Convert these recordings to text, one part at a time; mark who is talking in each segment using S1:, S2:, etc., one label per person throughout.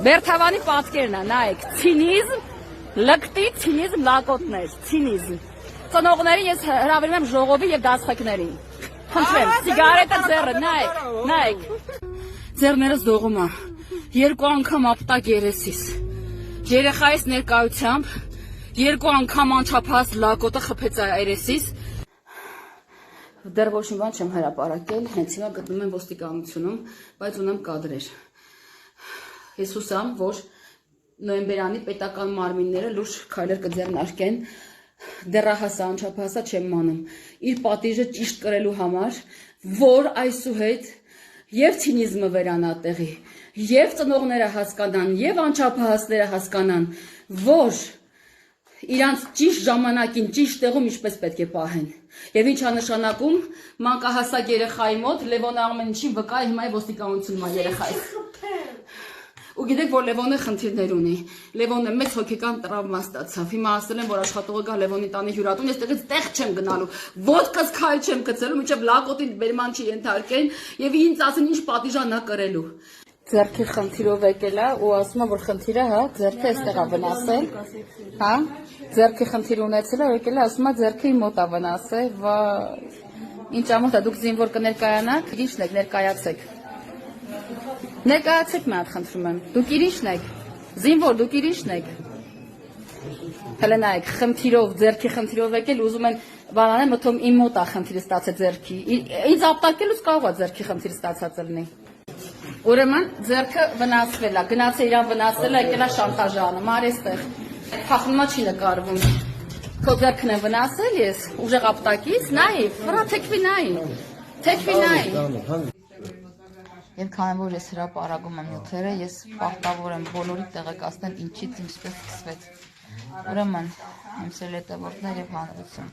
S1: Բերթավանի պատկերն է, նայեք, ցինիզմ, լկտի, ցինիզմ, լակոտներ, ցինիզմ։ Ծնողների ես հրավիրում եմ ժողովի եւ դասղեկներին։ Խնդրեմ, սիգարետը ձեռը, նայեք։ Ձեռներս դողում է։ Երկու անգամ ապտակ երեսիս։ Երեխայիս ներկայությամբ երկու անգամ անչափահաս լակոտը խփեց երեսիս։ Դեռ ոչ մի բան չեմ հրապարակել, հենց հիմա գտնում եմ ոստիկանությունում, բայց ունեմ կադրեր։ Ես հուսամ, որ նոյեմբերանի պետական մարմինները լուրջ քայլեր կձեռնարկեն, դեռահասա, անչափահասա չեմ մանում, իր պատիժը ճիշտ կրելու համար, որ այսուհետ եւ ցինիզմը վերանա տեղի, եւ ծնողները հասկանան, եւ անչափահասները հասկանան, որ իրանց ճիշտ ժամանակին, ճիշտ տեղում ինչպես պետք է պահեն։ Եվ ինչ է նշանակում մանկահասակ երեխայի մոտ Լևոն ամեն ինչին վկա է, հիմա ոստիկանությունում է երեխայից։ Ու գիտեք, որ Լևոնը խնդիրներ ունի։ Լևոնը մեծ հոգեկան տրավմա ստացավ։ Հիմա ասել են, որ աշխատողը գա Լևոնի տանի հյուրատուն, ես տեղից տեղ չեմ գնալու։ Ոդկաս քայլ չեմ գցելու, մինչև լակոտին բերման չի ենթարկեն, եւ ինձ ասեն ինչ պատիժան է կրելու։ Ձեռքի խնդիրով եկել է ու ասում է, որ խնդիրը, հա, ձեռքը էստեղ է վնասել։ Հա, ձեռքի խնդիր ունեցել է, եկել է, ասում է ձեռքի մոտ է վնասել, վա ինչ ամոթ է, դուք զինվոր կներկայանաք, ինչն եք, ներկայացեք։ Ներկայացեք մի հատ խնդրում եմ, դուք իրիշն եք, զինվոր, դուք իրիշն եք։ Հələ նայեք, խնդիրով, ձեռքի խնդիրով եկել, ուզում են բանանեն, մթում իմ մոտ է խնդիրը ստացել ձեռքի, ինձ ապտակելուց կարող է ձեռքի խնդիր ստացած լինի։ Ուրեմն ձեռքը վնասվել է, գնաց է իրան վնասել է, եկել է շանտաժանը, մարեստեղ, փախնումա չի նկարվում։ Քո ձեռքն է վնասել ես, ուժեղ ապտակից, նայի, վրա թեքվի նայի։ Եվ քանի որ ես հրապարակում եմ նյութերը, ես պարտավոր եմ բոլորի տեղեկացնել ինչից ինչպես սկսվեց։ Ուրեմն, իմ սիրելի հետևորդներ եւ հանրություն,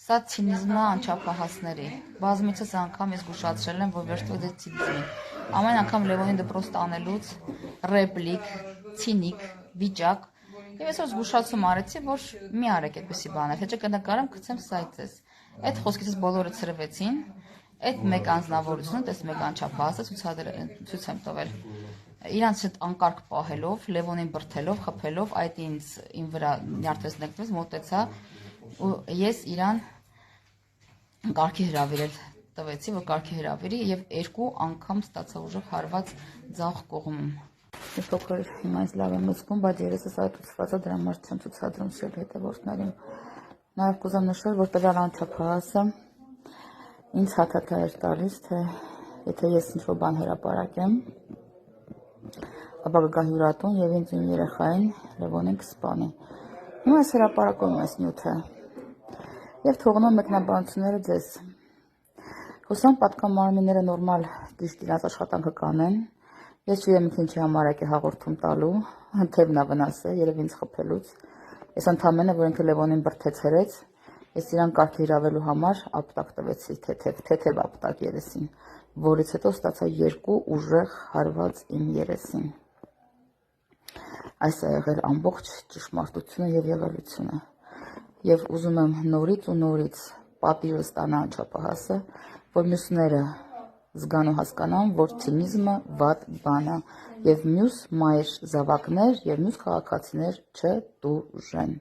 S1: սա ցինիզմն է անչափահասների։ Բազմիցս անգամ ես զգուշացրել եմ, որ վերջվեց ցինիզմի։ Ամեն անգամ Լևոնին դպրոց տանելուց ռեպլիկ, ցինիկ, վիճակ, եւ այսօր զգուշացում արեցի, որ մի արեք այդպիսի բաներ, թե չէ կնկարեմ, գցեմ սայթես։ Այդ խոսքից բոլորը ցրվեցին։ Այդ մեկ անձնավորությունը, տես մեկ անչափահասը ցույց եմ տվել։ Իրանց հետ անկարգ պահելով, Լևոնին բրթելով, խփելով, այդ իմ վրա նյարդվեց նկատվեց, մոտեցա ու ես իրան կարգի հրավիրել տվեցի, որ կարգի հրավիրի եւ երկու անգամ ստացա ուժով հարված ձախ կողմում։ Ես փոքր հիմա ինձ լավ եմ զգում, բայց երեսս այդուցված է, դրա համար չեմ ցուցադրում սիրելի հետևորդներին։ Նաեւ կուզեմ նշել, որ տվյալ անչափահասը ինձ հաթաթա էր տալիս, թե եթե ես ինչ-որ բան հրապարակեմ, ապա կգա հյուրատուն եւ ինձ իմ երեխային Լևոնին կսպանի։ Հիմա ես հրապարակում եմ այս նյութը եւ թողնում մեկնաբանությունները ձեզ։ Հուսամ պատկանամարմինները նորմալ ճիշտ իրաց աշխատանքը կանեն։ Ես չգիտեմ ինչի համար եք հաղորդում տալու, թեւն է վնասը, երևի ինձ խփելուց։ Ես ընդամենը որ ինքը Լևոնին բրթեցրեց, ես իրան կարգի հրավելու համար ապտակ տվեցի, թեթև ապտակ երեսին, որից հետո ստացա երկու ուժեղ հարված իմ երեսին։ Այս է եղել ամբողջ ճշմարտությունը եւ եղելությունը։ Եվ ուզում եմ նորից ու նորից պատիժը ստանա անչափահասը, որ մյուսները զգան ու հասկանան, որ ցինիզմը վատ բան է եւ մյուս մայր զավակներ եւ մյուս քաղաքացիներ չտուժեն։